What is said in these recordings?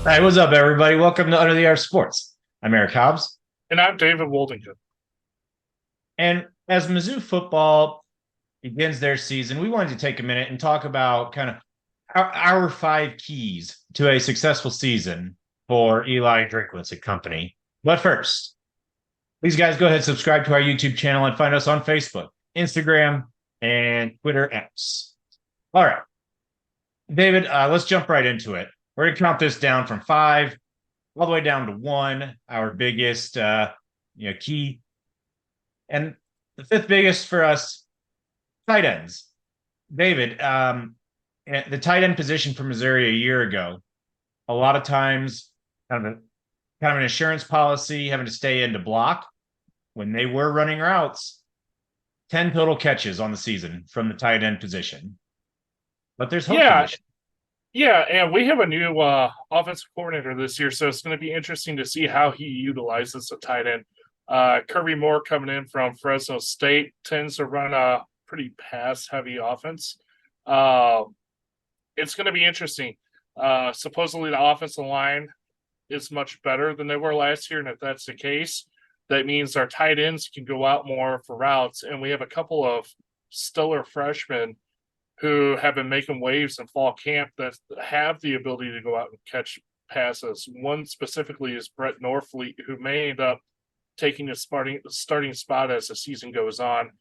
Hey, what's up, everybody? Welcome to Under the Arc Sports. I'm Eric Hobbs. And I'm David Woldington. And as Mizzou football begins their season, we wanted to take a minute and talk about kind of our five keys to a successful season for Eli Drinkwitz and company. But first, please, guys, go ahead and subscribe to our YouTube channel and find us on Facebook, Instagram, and Twitter X. All right, David, let's jump right into it. We're going to count this down from five all the way down to one, our biggest key. And the fifth biggest for us, tight ends. David, the tight end position for Missouri a year ago, a lot of times kind of an insurance policy, having to stay in to block. When they were running routes, 10 total catches on the season from the tight end position. But there's hope for Yeah, this. yeah, and we have a new offensive coordinator this year, so it's going to be interesting to see how he utilizes the tight end. Kirby Moore coming in from Fresno State tends to run a pretty pass-heavy offense. It's going to be interesting. Supposedly the offensive line is much better than they were last year, and if that's the case, that means our tight ends can go out more for routes, and we have a couple of stellar freshmen who have been making waves in fall camp that have the ability to go out and catch passes. One specifically is Brett Norfleet, who may end up taking a starting spot as the season goes on.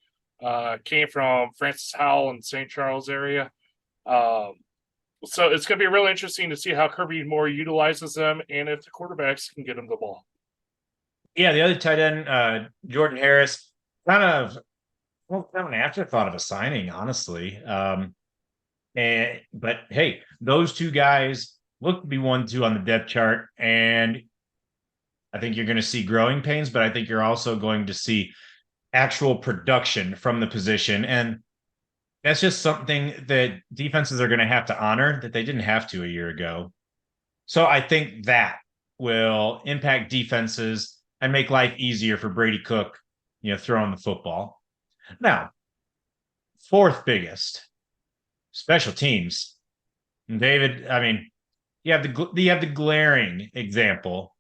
Came from Francis Howell in St. Charles area. So it's going to be really interesting to see how Kirby Moore utilizes them and if the quarterbacks can get them the ball. Yeah, the other tight end, Jordan Harris, kind of an afterthought of a signing, honestly. But hey, those two guys look to be 1-2 on the depth chart, and I think you're going to see growing pains, but I think you're also going to see actual production from the position, and that's just something that defenses are going to have to honor that they didn't have to a year ago. So I think that will impact defenses and make life easier for Brady Cook, throwing the football. Now, fourth biggest, special teams. And David, I mean, you have the glaring example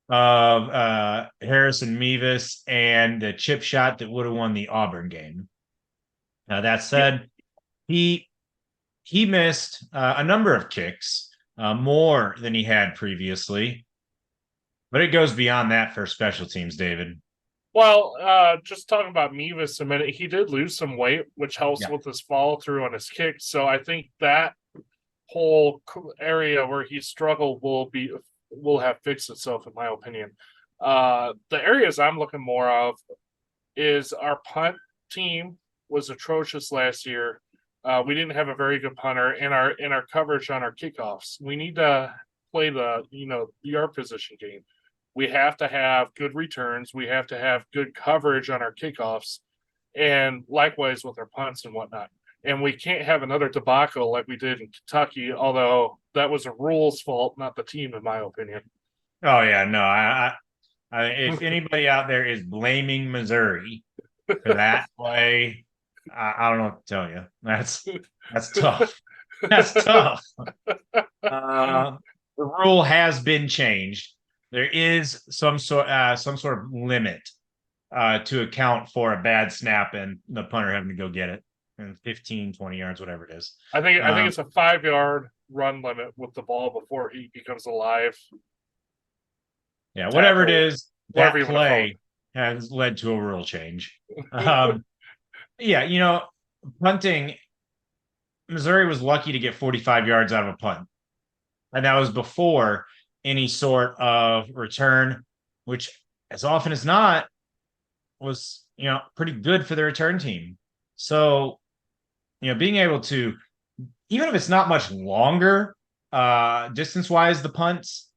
of Harrison Mevis and the chip shot that would have won the Auburn game. Now, that said, he missed a number of kicks, more than he had previously, but it goes beyond that for special teams, David. Well, just talking about Mevis a minute, he did lose some weight, which helps Yeah. with his follow through on his kicks. So I think that whole area where he struggled will have fixed itself, in my opinion. The areas I'm looking more of is our punt team was atrocious last year. We didn't have a very good punter in our coverage on our kickoffs. We need to play the yard position game. We have to have good returns. We have to have good coverage on our kickoffs, and likewise with our punts and whatnot. And we can't have another debacle like we did in Kentucky, although that was a rules fault, not the team, in my opinion. Oh yeah, no. If anybody out there is blaming Missouri for that play, I don't know what to tell you. That's tough. That's tough. The rule has been changed. There is some sort of limit to account for a bad snap and the punter having to go get it in 15, 20 yards, whatever it is. I think it's a 5-yard run limit with the ball before he becomes alive. Yeah, whatever it Tackle, is, that whatever you want to call it. play has led to a rule change. Yeah, punting, Missouri was lucky to get 45 yards out of a punt. And that was before any sort of return, which as often as not was, pretty good for the return team. So, being able to, even if it's not much longer, distance-wise, the punts,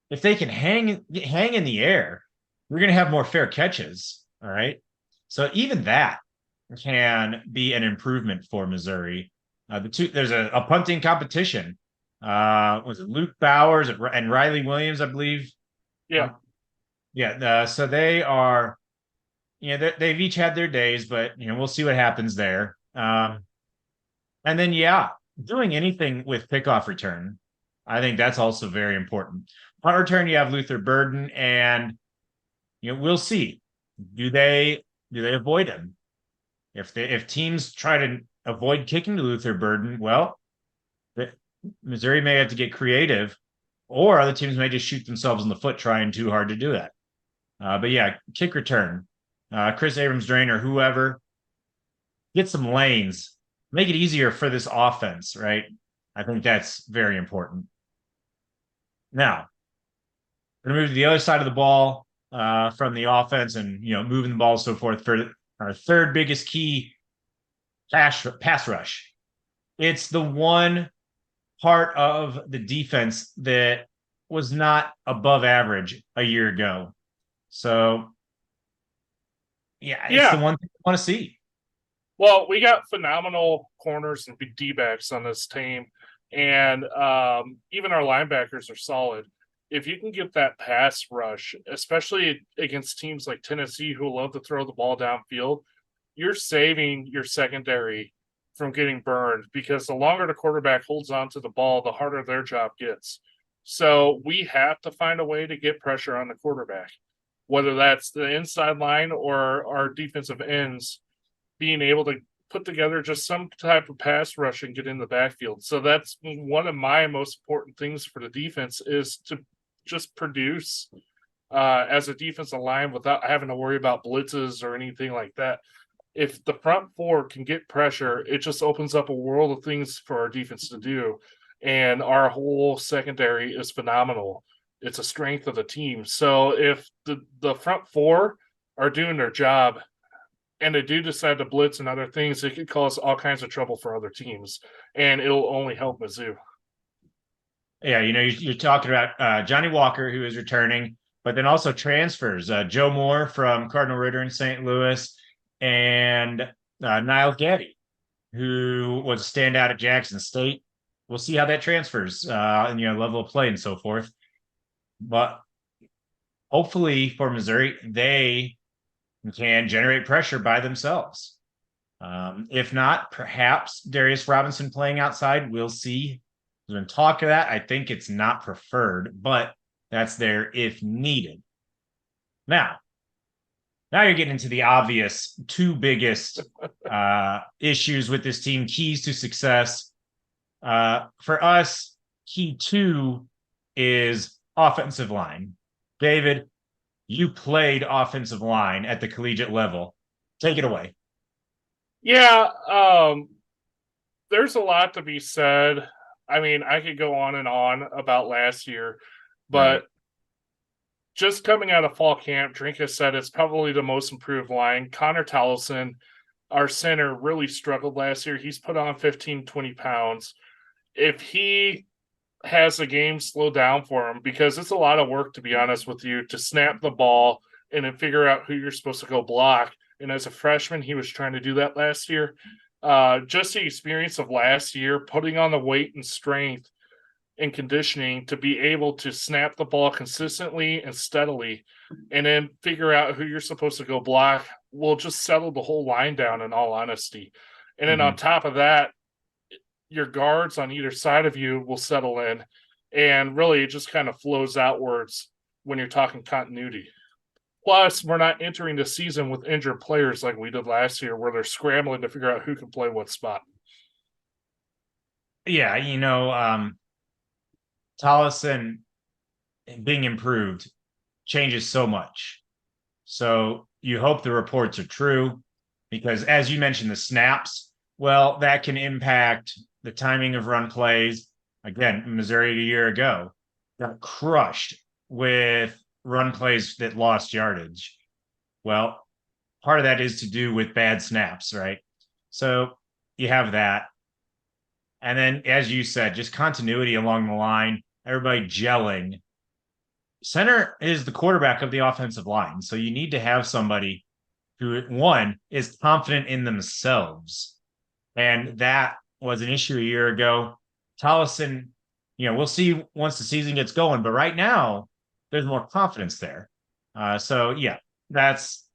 if they can hang in the air, we're going to have more fair catches. All right. So even that can be an improvement for Missouri. There's a punting competition. Was it Luke Bowers and Riley Williams, I believe? Yeah. Yeah. So they are, they've each had their days, but we'll see what happens there. And then doing anything with pickoff return, I think that's also very important. punt return, you have Luther Burden, and we'll see. Do they avoid him? If teams try to avoid kicking to Luther Burden, well, Missouri may have to get creative, or other teams may just shoot themselves in the foot trying too hard to do that. But yeah, kick return, Chris Abrams Drain or whoever, get some lanes, make it easier for this offense, right? I think that's very important. Now, we're going to move to the other side of the ball from the offense and moving the ball and so forth for our third biggest key, pass rush. It's the one part of the defense that was not above average a year ago. So, yeah, it's the Yeah. one thing I want to see. Well, we got phenomenal corners and D backs on this team, and even our linebackers are solid. If you can get that pass rush, especially against teams like Tennessee who love to throw the ball downfield, you're saving your secondary from getting burned because the longer the quarterback holds on to the ball, the harder their job gets. So we have to find a way to get pressure on the quarterback, whether that's the inside line or our defensive ends being able to put together just some type of pass rush and get in the backfield. So that's one of my most important things for the defense is to just produce as a defensive line without having to worry about blitzes or anything like that. If the front four can get pressure, it just opens up a world of things for our defense to do. And our whole secondary is phenomenal. It's a strength of the team. So if the front four are doing their job, and they do decide to blitz and other things, it could cause all kinds of trouble for other teams, and it'll only help Mizzou. Yeah, you're talking about Johnny Walker, who is returning, but then also transfers. Joe Moore from Cardinal Ritter in St. Louis, and Niall Gaddy, who was a standout at Jackson State. We'll see how that transfers and level of play and so forth. But hopefully for Missouri, they can generate pressure by themselves. If not, perhaps Darius Robinson playing outside. We'll see. There's been talk of that. I think it's not preferred, but that's there if needed. Now you're getting into the obvious two biggest issues with this team, keys to success. For us, key two is offensive line. David, you played offensive line at the collegiate level. Take it away. Yeah, there's a lot to be said. I mean, I could go on and on about last year, but Right. just coming out of fall camp, Drinka said it's probably the most improved line. Connor Tolleson, our center, really struggled last year. He's put on 15, 20 pounds. If he has the game slow down for him, because it's a lot of work, to be honest with you, to snap the ball and then figure out who you're supposed to go block. And as a freshman, he was trying to do that last year. Just the experience of last year, putting on the weight and strength and conditioning to be able to snap the ball consistently and steadily, and then figure out who you're supposed to go block will just settle the whole line down, in all honesty. And then on top of that, your guards on either side of you will settle in, and really it just kind of flows outwards when you're talking continuity. Plus, we're not entering the season with injured players like we did last year, where they're scrambling to figure out who can play what spot. Yeah, Tollison being improved changes so much. So you hope the reports are true because, as you mentioned, the snaps, well, that can impact the timing of run plays. Again, Missouri a year ago got crushed with run plays that lost yardage. Well, part of that is to do with bad snaps, right? So you have that. And then, as you said, just continuity along the line, everybody gelling. Center is the quarterback of the offensive line. So you need to have somebody who, one, is confident in themselves. And that was an issue a year ago. Tollison, we'll see once the season gets going. But right now, there's more confidence there. So, yeah, that's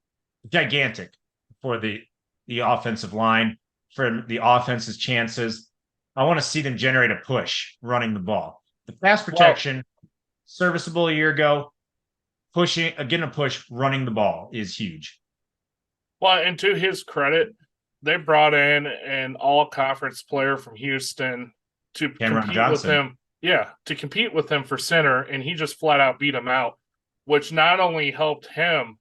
gigantic for the offensive line, for the offense's chances. I want to see them generate a push running the ball. The pass protection, serviceable a year ago. Pushing, getting a push, running the ball is huge. Well, and to his credit, they brought in an all-conference player from Houston to Cameron compete with Johnson. him. Yeah, to compete with him for center, and he just flat out beat him out, which not only helped him,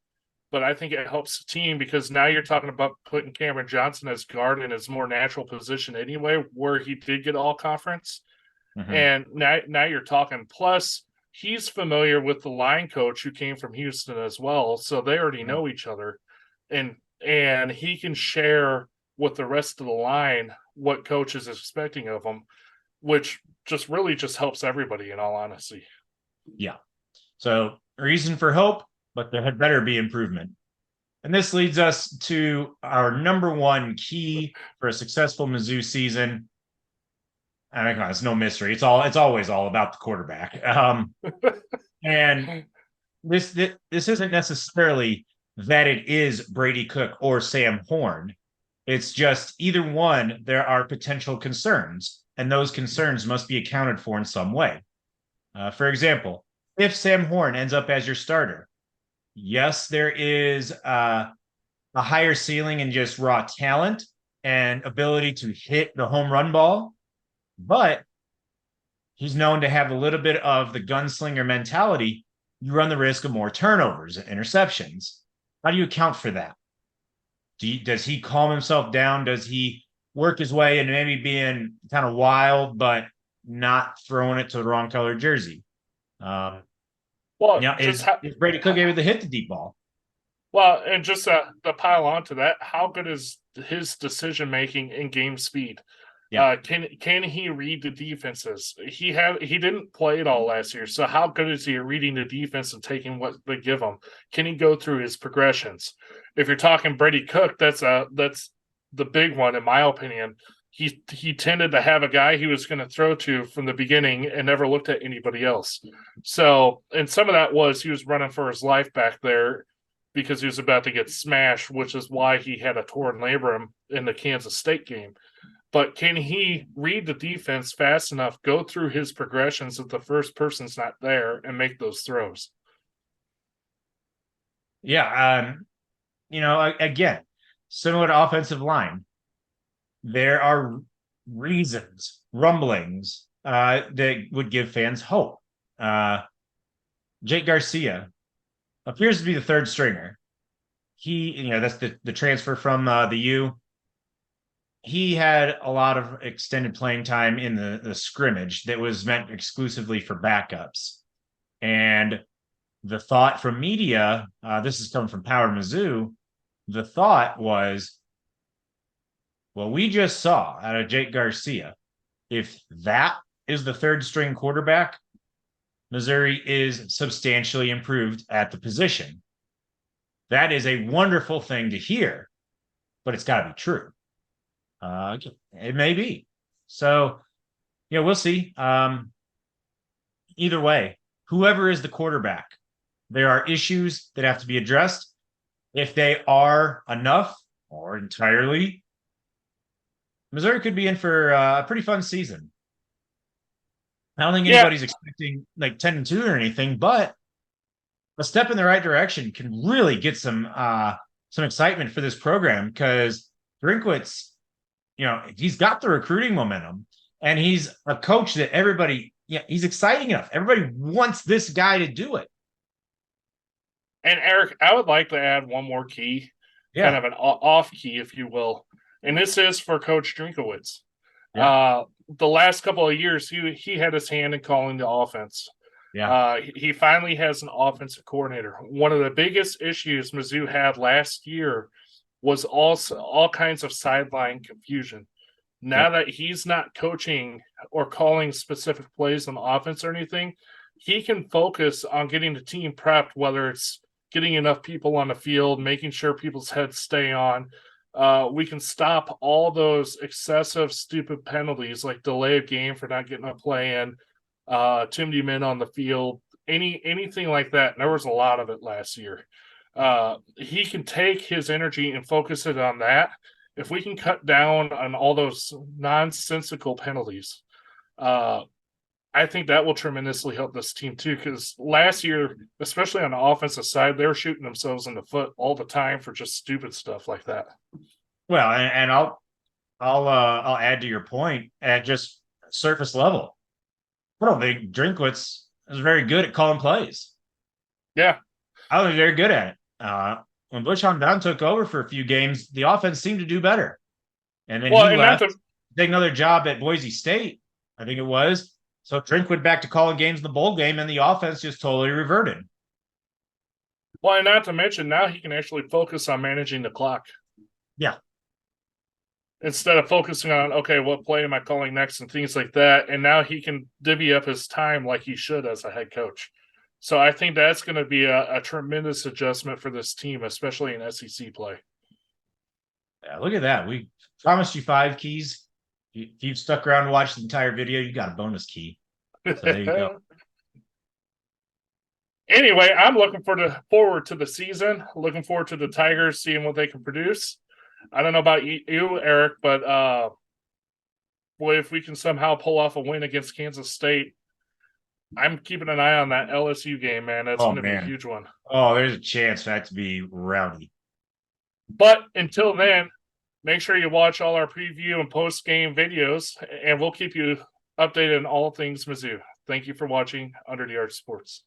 but I think it helps the team because now you're talking about putting Cameron Johnson as guard in his more natural position anyway, where he did get all conference. Mm-hmm. And now you're talking. Plus, he's familiar with the line coach who came from Houston as well, so they already know each other, and he can share with the rest of the line what coach is expecting of him, which just really just helps everybody. In all honesty, Yeah. So reason for hope, but there had better be improvement. And this leads us to our number one key for a successful Mizzou season. I mean, it's no mystery. It's always all about the quarterback. And this isn't necessarily that it is Brady Cook or Sam Horn. It's just either one, there are potential concerns, and those concerns must be accounted for in some way. For example, if Sam Horn ends up as your starter, yes, there is a higher ceiling in just raw talent and ability to hit the home run ball, but he's known to have a little bit of the gunslinger mentality. You run the risk of more turnovers and interceptions. How do you account for that? Does he calm himself down? Does he work his way into maybe being kind of wild, but not throwing it to the wrong color jersey? well, Yeah, is Brady Cook able to hit the deep ball? well, and just to pile on to that, how good is his decision making in game speed? Yeah. Can he read the defenses? He didn't play it all last year, so how good is he at reading the defense and taking what they give him? Can he go through his progressions? If you're talking Brady Cook, that's the big one in my opinion. He tended to have a guy he was going to throw to from the beginning and never looked at anybody else. So, and some of that was he was running for his life back there because he was about to get smashed, which is why he had a torn labrum in the Kansas State game. But can he read the defense fast enough, go through his progressions if the first person's not there, and make those throws? Yeah. Again, similar to offensive line, there are reasons, rumblings that would give fans hope. Jake Garcia appears to be the third stringer. That's the transfer from the U. He had a lot of extended playing time in the scrimmage that was meant exclusively for backups. And the thought from media, this is coming from Power Mizzou, the thought was, well, we just saw out of Jake Garcia, if that is the third string quarterback, Missouri is substantially improved at the position. That is a wonderful thing to hear, but it's got to be true. It may be. So, we'll see. Either way, whoever is the quarterback, there are issues that have to be addressed. If they are enough or entirely, Missouri could be in for a pretty fun season. I don't think anybody's expecting like 10-2 or anything, but a step in the right direction can really get some excitement for this program because Drinkwitz, he's got the recruiting momentum and he's a coach that he's exciting enough. Everybody wants this guy to do it. And Eric, I would like to add one more key, kind of an off key, if you will. And this is for Coach Drinkowitz. Yeah. The last couple of years, he had his hand in calling the offense. Yeah. He finally has an offensive coordinator. One of the biggest issues Mizzou had last year was also all kinds of sideline confusion. Now that he's not coaching or calling specific plays on offense or anything, he can focus on getting the team prepped, whether it's getting enough people on the field, making sure people's heads stay on. We can stop all those excessive, stupid penalties like delay of game for not getting a play in, too many men on the field, anything like that. And there was a lot of it last year. He can take his energy and focus it on that. If we can cut down on all those nonsensical penalties, I think that will tremendously help this team too, because last year, especially on the offensive side, they were shooting themselves in the foot all the time for just stupid stuff like that. Well, and I'll add to your point at just surface level. I don't think Drinkwitz is very good at calling plays. Yeah. I was very good at it. When Bush Hong Down took over for a few games, the offense seemed to do better. And then Well, he and left, take another job at Boise State, I think it was. So Drink went back to calling games in the bowl game, and the offense just totally reverted. well, and not to mention now he can actually focus on managing the clock. Yeah. Instead of focusing on, okay, what play am I calling next and things like that. And now he can divvy up his time like he should as a head coach. So I think that's going to be a tremendous adjustment for this team, especially in SEC play. Yeah, look at that. We promised you 5 keys. If you've stuck around and watched the entire video, you got a bonus key. So there you go. Anyway, I'm looking forward to the season. Looking forward to the Tigers, seeing what they can produce. I don't know about you, Eric, but boy, if we can somehow pull off a win against Kansas State, I'm keeping an eye on that LSU game, man. That's going to be a huge one. Oh, there's a chance for that to be rowdy. But until then, make sure you watch all our preview and post-game videos, and we'll keep you updated on all things Mizzou. Thank you for watching Under the Arch Sports.